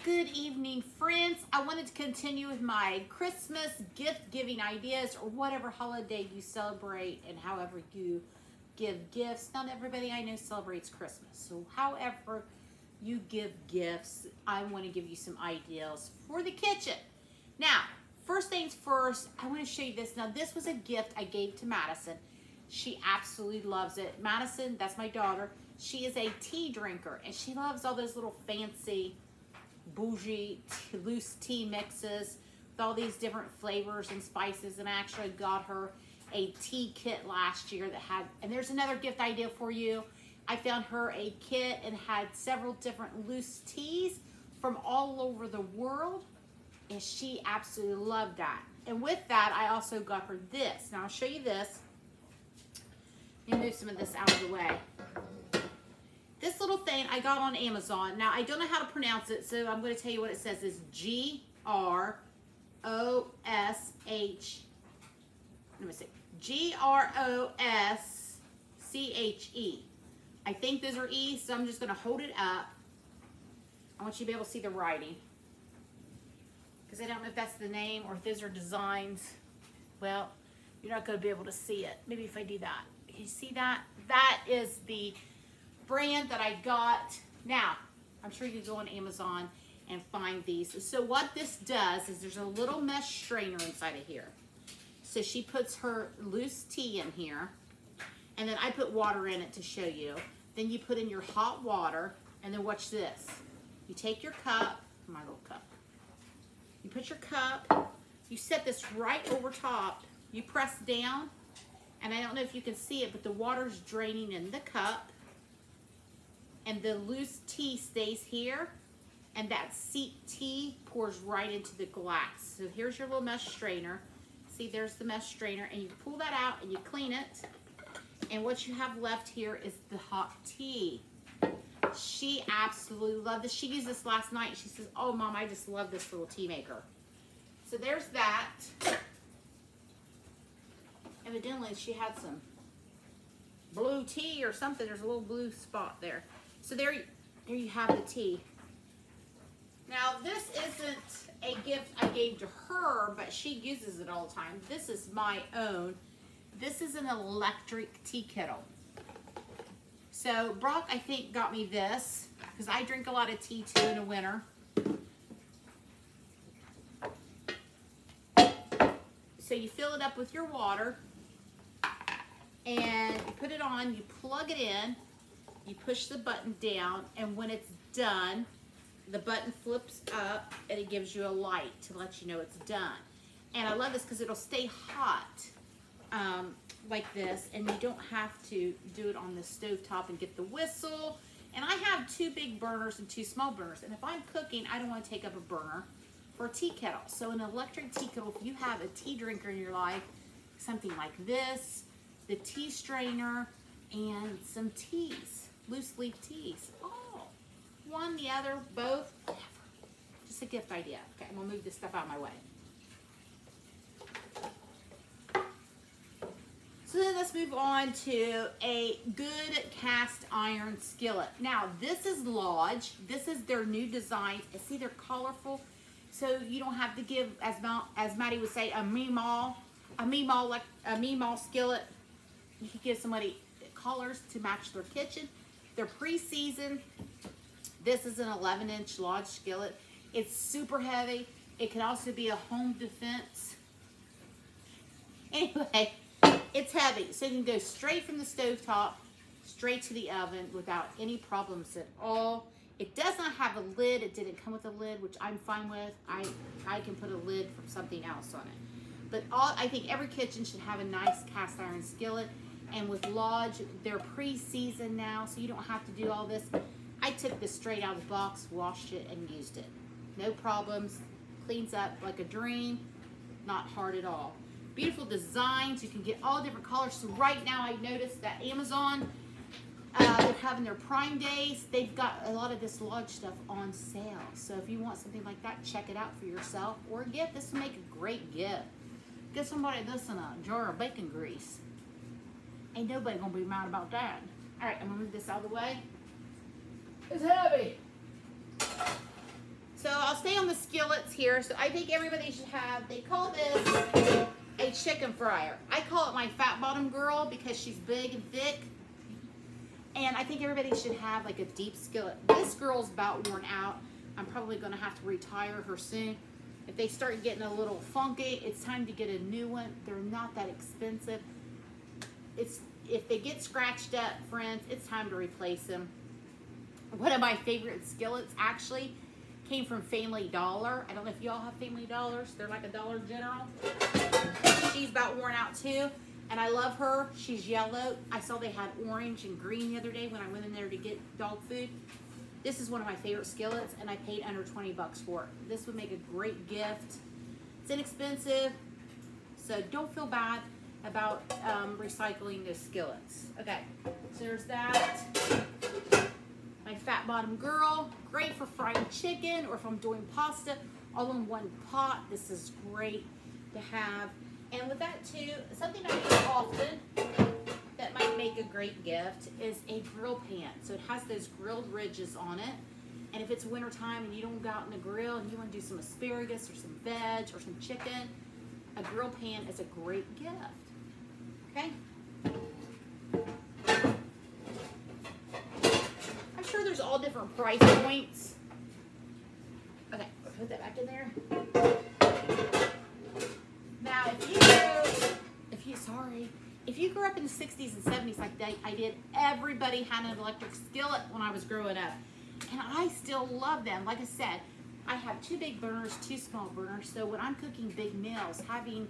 Good evening, friends. I wanted to continue with my Christmas gift giving ideas, or whatever holiday you celebrate and however you give gifts. Not everybody I know celebrates Christmas, so however you give gifts, I want to give you some ideas for the kitchen. Now, first things first, I want to show you this. Now, this was a gift I gave to Madison. She absolutely loves it. Madison, that's my daughter, she is a tea drinker, and she loves all those little fancy bougie loose tea mixes with all these different flavors and spices. And I actually got her a tea kit last year that had, and there's another gift idea for you. I found her a kit and had several different loose teas from all over the world, and she absolutely loved that. And with that, I also got her this. Now I'll show you this. Let me move some of this out of the way. This little thing I got on Amazon. Now, I don't know how to pronounce it, so I'm going to tell you what it says. It's G-R-O-S-H. Let me see. G-R-O-S-C-H-E. I think those are E's, so I'm just going to hold it up. I want you to be able to see the writing, because I don't know if that's the name or if those are designs. Well, you're not going to be able to see it. Maybe if I do that. Can you see that? That is the brand that I got. Now, I'm sure you can go on Amazon and find these. So what this does is there's a little mesh strainer inside of here. So she puts her loose tea in here, and then I put water in it to show you. Then you put in your hot water, and then watch this. You take your cup, my little cup. You put your cup, you set this right over top, you press down, and I don't know if you can see it, but the water's draining in the cup, and the loose tea stays here, and that tea pours right into the glass. So here's your little mesh strainer. See, there's the mesh strainer, and you pull that out and you clean it, and what you have left here is the hot tea. She absolutely loved this. She used this last night. She says, "Oh, Mom, I just love this little tea maker." So there's that. Evidently, she had some blue tea or something. There's a little blue spot there. So there you have the tea. Now, this isn't a gift I gave to her, but she uses it all the time. This is my own. This is an electric tea kettle. So Brock, I think, got me this because I drink a lot of tea too in the winter. So you fill it up with your water and you put it on, you plug it in, you push the button down, and when it's done, the button flips up and it gives you a light to let you know it's done. And I love this because it'll stay hot like this, and you don't have to do it on the stove top and get the whistle. And I have 2 big burners and 2 small burners, and if I'm cooking, I don't want to take up a burner for a tea kettle. So an electric tea kettle, if you have a tea drinker in your life, something like this, the tea strainer, and some teas, loose leaf teas. Oh, one, the other, both, whatever. Just a gift idea. Okay, I'm gonna move this stuff out of my way. So then let's move on to a good cast iron skillet. Now, this is Lodge. This is their new design. See, they're colorful, so you don't have to give, as Maddie would say, a meemaw skillet. You can give somebody colors to match their kitchen. They're pre-seasoned. This is an 11-inch Lodge skillet. It's super heavy. It can also be a home defense. Anyway, it's heavy, so you can go straight from the stovetop, straight to the oven without any problems at all. It does not have a lid. It didn't come with a lid, which I'm fine with. I can put a lid from something else on it. But I think every kitchen should have a nice cast iron skillet. And with Lodge, they're pre-seasoned now, so you don't have to do all this. I took this straight out of the box, washed it, and used it. No problems. Cleans up like a dream. Not hard at all. Beautiful designs. You can get all different colors. So right now, I noticed that Amazon, they're having their Prime Days. They've got a lot of this Lodge stuff on sale. So if you want something like that, check it out for yourself or a gift. This will make a great gift. Get somebody this in a jar of bacon grease. Ain't nobody gonna be mad about that. All right, I'm gonna move this out of the way. It's heavy. So stay on the skillets here. So I think everybody should have, they call this a chicken fryer. I call it my fat bottom girl because she's big and thick. And I think everybody should have like a deep skillet. This girl's about worn out. I'm probably gonna have to retire her soon. If they start getting a little funky, it's time to get a new one. They're not that expensive. If they get scratched up, friends, it's time to replace them. One of my favorite skillets actually came from Family Dollar. I don't know if y'all have Family Dollars. They're like a Dollar General. She's about worn out too, and I love her. She's yellow. I saw they had orange and green the other day when I went in there to get dog food. This is one of my favorite skillets, and I paid under 20 bucks for it. This would make a great gift. It's inexpensive, so don't feel bad about recycling those skillets. Okay, so there's that. My fat bottom girl, great for frying chicken, or if I'm doing pasta all in one pot. This is great to have. And with that too, something I use often that might make a great gift is a grill pan. So it has those grilled ridges on it. And if it's winter time and you don't go out in the grill and you want to do some asparagus or some veg or some chicken, a grill pan is a great gift. Okay? I'm sure there's all different price points. Okay, put that back in there. Now, if you grew up in the 60s and 70s like I did, everybody had an electric skillet when I was growing up. And I still love them. Like I said, I have 2 big burners, 2 small burners. So when I'm cooking big meals, having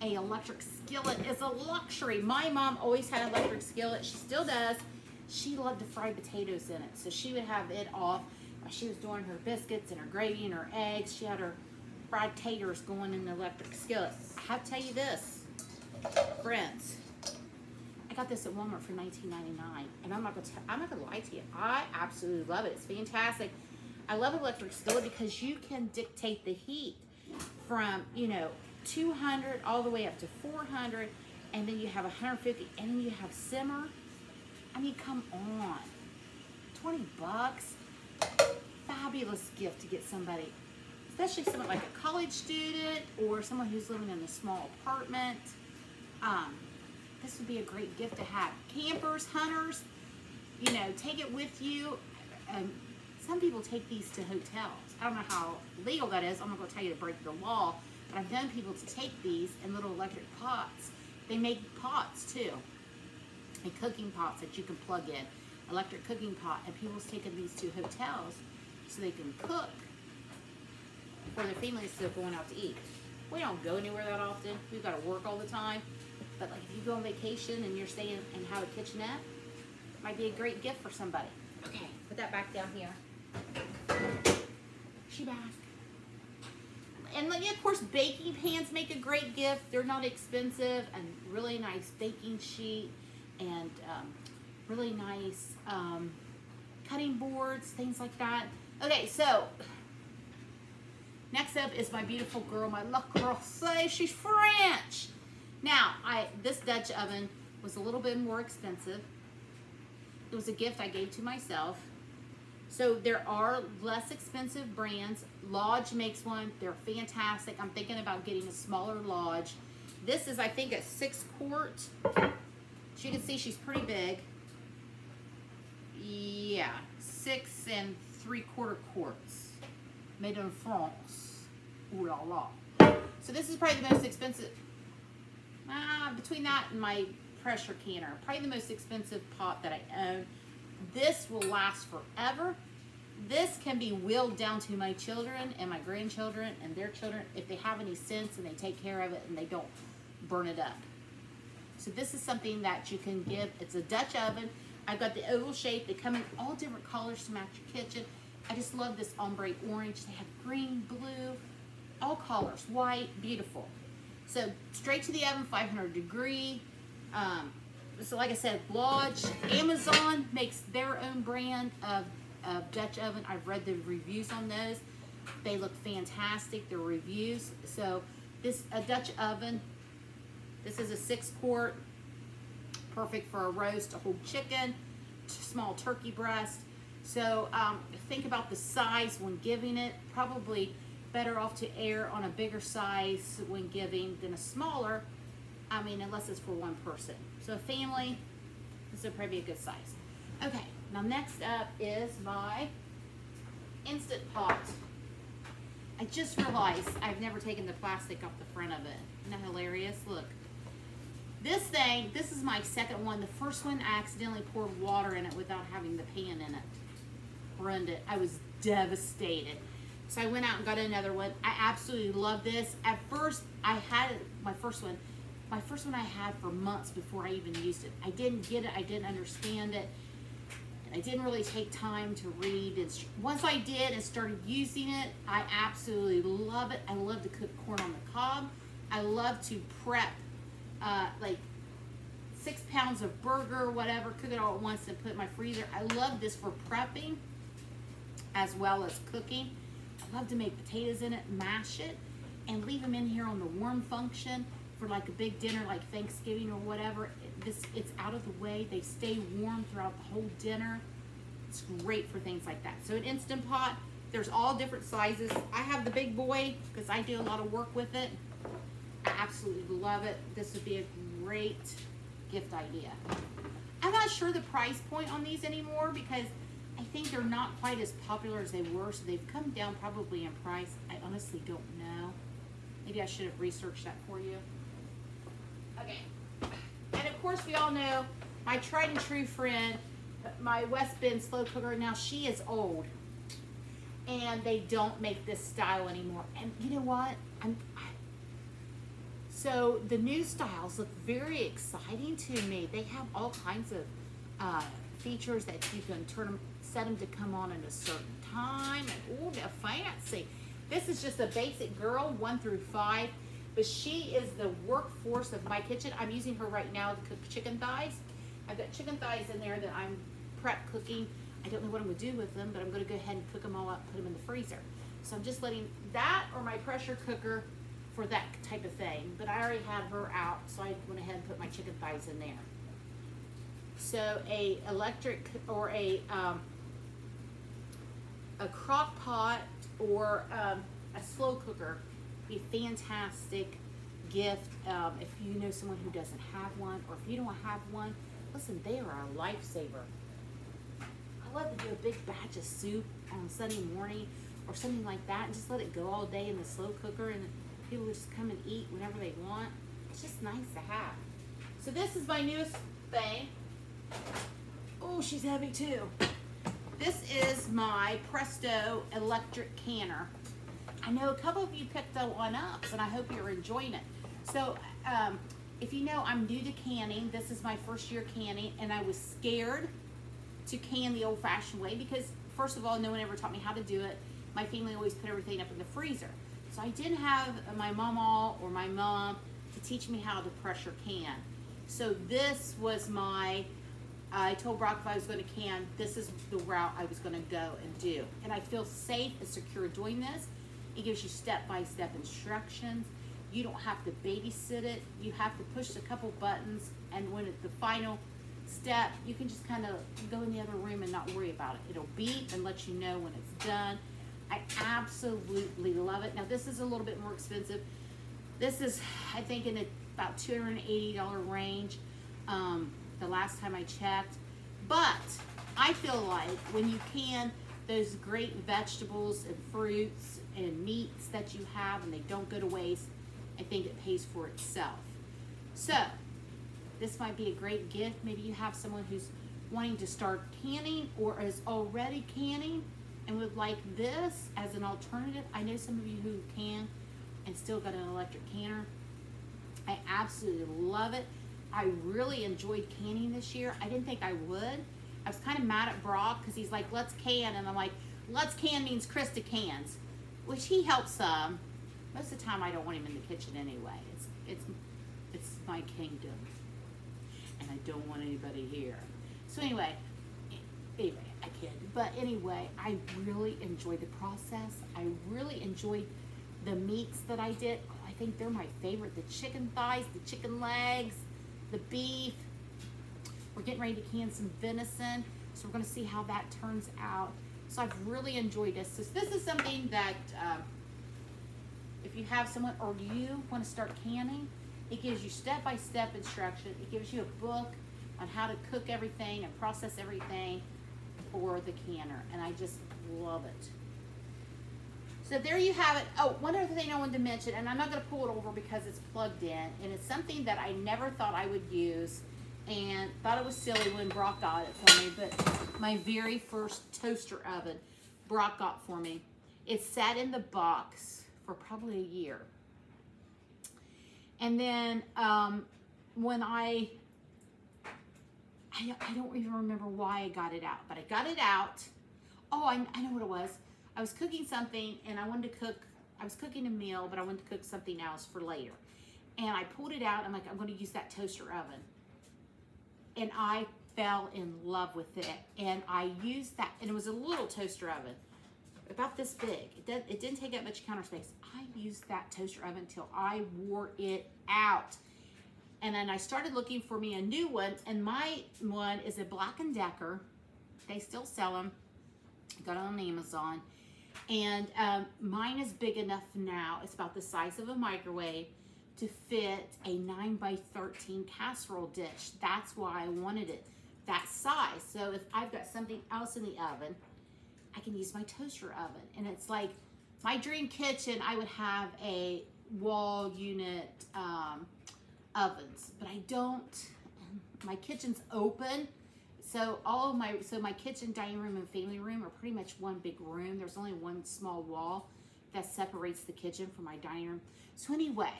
an electric skillet is a luxury. My mom always had an electric skillet. She still does. She loved to fry potatoes in it. So she would have it off while she was doing her biscuits and her gravy and her eggs. She had her fried taters going in the electric skillet. I have to tell you this, friends. I got this at Walmart for $19.99, and I'm not gonna lie to you. I absolutely love it. It's fantastic. I love electric skillet because you can dictate the heat from 200 all the way up to 400, and then you have 150, and then you have simmer. I mean, come on, 20 bucks, fabulous gift to get somebody, especially someone like a college student or someone who's living in a small apartment. This would be a great gift to have. Campers, hunters, take it with you. Some people take these to hotels. I don't know how legal that is. I'm not going to tell you to break the law, but I've known people to take these in little electric pots. They make pots too, and cooking pots that you can plug in, electric cooking pot, and people's taking these to hotels so they can cook for their families instead of going out to eat. We don't go anywhere that often. We've got to work all the time. But like if you go on vacation and you're staying and have a kitchenette, it might be a great gift for somebody. Okay, put that back down here. She back. And then, of course, baking pans make a great gift. They're not expensive, and really nice baking sheet, and really nice cutting boards, things like that. Okay, so next up is my beautiful girl, my Le Creuset. She's French. Now, this Dutch oven was a little bit more expensive. It was a gift I gave to myself. So there are less expensive brands. Lodge makes one. They're fantastic. I'm thinking about getting a smaller Lodge. This is, I think, a 6 quart. As you can see, she's pretty big. Yeah, 6 3/4 quarts. Made in France. Ooh la la. So this is probably the most expensive. Between that and my pressure canner, probably the most expensive pot that I own. This will last forever. This can be wheeled down to my children and my grandchildren and their children if they have any sense and they take care of it and they don't burn it up. So this is something that you can give. It's a Dutch oven. I've got the oval shape. They come in all different colors to match your kitchen. I just love this ombre orange. They have green, blue, all colors, white, beautiful. So straight to the oven, 500 degree. So like I said, Lodge, Amazon makes their own brand of Dutch oven. I've read the reviews on those. They look fantastic, the reviews. So this, a Dutch oven, this is a 6 quart, perfect for a roast, a whole chicken, small turkey breast. So think about the size when giving it. Probably better off to err on a bigger size when giving than a smaller. I mean, unless it's for one person. So a family, this would probably be a good size. Okay, now next up is my Instant Pot. I just realized I've never taken the plastic off the front of it. Isn't that hilarious? Look. This thing, this is my second one. The first one, I accidentally poured water in it without having the pan in it. Ruined it. I was devastated. So I went out and got another one. I absolutely love this. At first, I had my first one. My first one I had for months before I even used it. I didn't get it. I didn't understand it. I didn't really take time to read. Once I did and started using it, I absolutely love it. I love to cook corn on the cob. I love to prep like 6 pounds of burger, whatever, cook it all at once and put it in my freezer. I love this for prepping as well as cooking. I love to make potatoes in it, mash it, and leave them in here on the warm function for like a big dinner like Thanksgiving or whatever. It's out of the way. They stay warm throughout the whole dinner. It's great for things like that. So an Instant Pot, there's all different sizes. I have the big boy because I do a lot of work with it. I absolutely love it. This would be a great gift idea. I'm not sure the price point on these anymore because I think they're not quite as popular as they were, so they've come down probably in price. I honestly don't know. Maybe I should have researched that for you. Okay. And of course, we all know my tried and true friend, my West Bend slow cooker. Now, she is old, and they don't make this style anymore. And you know what? So the new styles look very exciting to me. They have all kinds of features that you can set them to come on at a certain time. And ooh, they're fancy. This is just a basic girl, 1 through 5. But she is the workforce of my kitchen. I'm using her right now to cook chicken thighs. I've got chicken thighs in there that I'm prep cooking. I don't know what I'm going to do with them, but I'm going to go ahead and cook them all up, put them in the freezer. So I'm just letting that or my pressure cooker for that type of thing. But I already had her out, so I went ahead and put my chicken thighs in there. So a electric or a crock pot or a slow cooker be a fantastic gift if you know someone who doesn't have one, or if you don't have one, listen, they are a lifesaver. I love to do a big batch of soup on Sunday morning or something like that and just let it go all day in the slow cooker and people just come and eat whenever they want. It's just nice to have. So this is my newest thing. Oh, she's heavy too. This is my Presto electric canner. I know a couple of you picked that one up, and I hope you're enjoying it. So, if you know, I'm new to canning. This is my first year canning, and I was scared to can the old-fashioned way because, first of all, no one ever taught me how to do it. My family always put everything up in the freezer. So I didn't have my mama or my mom to teach me how to pressure can. So this was I told Brock if I was going to can, this is the route I was going to go and do. And I feel safe and secure doing this. It gives you step-by-step instructions. You don't have to babysit it. You have to push a couple buttons, and when it's the final step, you can just kind of go in the other room and not worry about it. It'll beep and let you know when it's done. I absolutely love it. Now, this is a little bit more expensive. This is, I think, in about $280 range the last time I checked. But I feel like when you can those great vegetables and fruits and meats that you have and they don't go to waste, I think it pays for itself. So this might be a great gift. Maybe you have someone who's wanting to start canning or is already canning and would like this as an alternative. I know some of you who can and still got an electric canner. I absolutely love it. I really enjoyed canning this year. I didn't think I would. I was kind of mad at Brock because he's like, let's can. And I'm like, let's can means Krista cans, which he helps some. Most of the time I don't want him in the kitchen anyway. It's my kingdom. And I don't want anybody here. So anyway, I kid. But anyway, I really enjoyed the process. I really enjoyed the meats that I did. Oh, I think they're my favorite. The chicken thighs, the chicken legs, the beef. We're getting ready to can some venison. So we're gonna see how that turns out. So I've really enjoyed this. So this is something that if you have someone or you want to start canning, it gives you step-by-step instruction. It gives you a book on how to cook everything and process everything for the canner. And I just love it. So there you have it. Oh, one other thing I wanted to mention, and I'm not going to pull it over because it's plugged in, and it's something that I never thought I would use and thought it was silly when Brock got it for me, but my very first toaster oven Brock got for me. It sat in the box for probably a year. And then when I don't even remember why I got it out, but I got it out. Oh, I know what it was. I was cooking something and I wanted to cook, I was cooking a meal, but I wanted to cook something else for later. And I pulled it out. I'm like, I'm going to use that toaster oven. And I fell in love with it. And I used that, and it was a little toaster oven, about this big. It didn't take up much counter space. I used that toaster oven until I wore it out. And then I started looking for me a new one, and my one is a Black & Decker. They still sell them. I got it on Amazon. And mine is big enough now. It's about the size of a microwave to fit a 9x13 casserole dish. That's why I wanted it that size. So if I've got something else in the oven, I can use my toaster oven. And it's like my dream kitchen, I would have a wall unit ovens, but I don't. My kitchen's open. So my kitchen, dining room, and family room are pretty much one big room. There's only one small wall that separates the kitchen from my dining room. So anyway,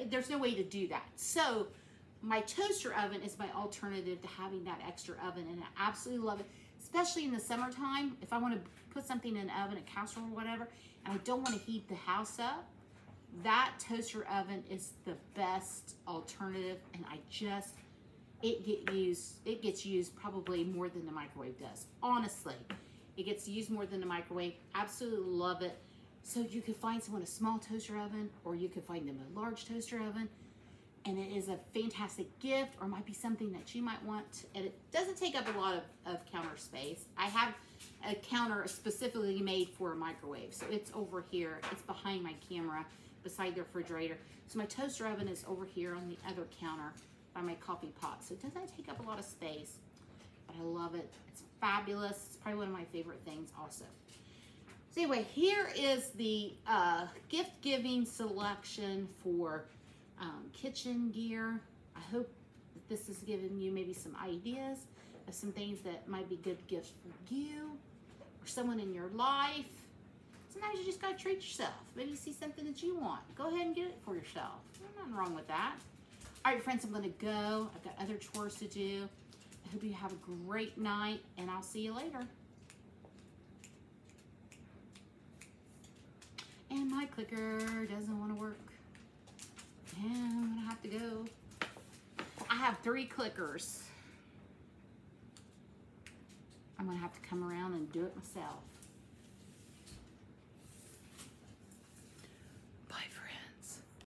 there's no way to do that. So my toaster oven is my alternative to having that extra oven, and I absolutely love it, especially in the summertime. If I want to put something in the oven, a casserole or whatever, and I don't want to heat the house up, that toaster oven is the best alternative, and it gets used probably more than the microwave does. Honestly, it gets used more than the microwave. Absolutely love it. So you could find someone a small toaster oven, or you could find them a large toaster oven, and it is a fantastic gift, or might be something that you might want. And it doesn't take up a lot of counter space. I have a counter specifically made for a microwave, so it's over here. It's behind my camera, beside the refrigerator. So my toaster oven is over here on the other counter by my coffee pot. So it doesn't take up a lot of space, but I love it. It's fabulous. It's probably one of my favorite things also. So anyway, here is the gift giving selection for kitchen gear. I hope that this has given you maybe some ideas of some things that might be good gifts for you or someone in your life. Sometimes you just gotta treat yourself. Maybe you see something that you want. Go ahead and get it for yourself. There's nothing wrong with that. All right, friends, I'm gonna go. I've got other chores to do. I hope you have a great night, and I'll see you later. And my clicker doesn't want to work. And I'm gonna have to go. I have 3 clickers. I'm gonna have to come around and do it myself.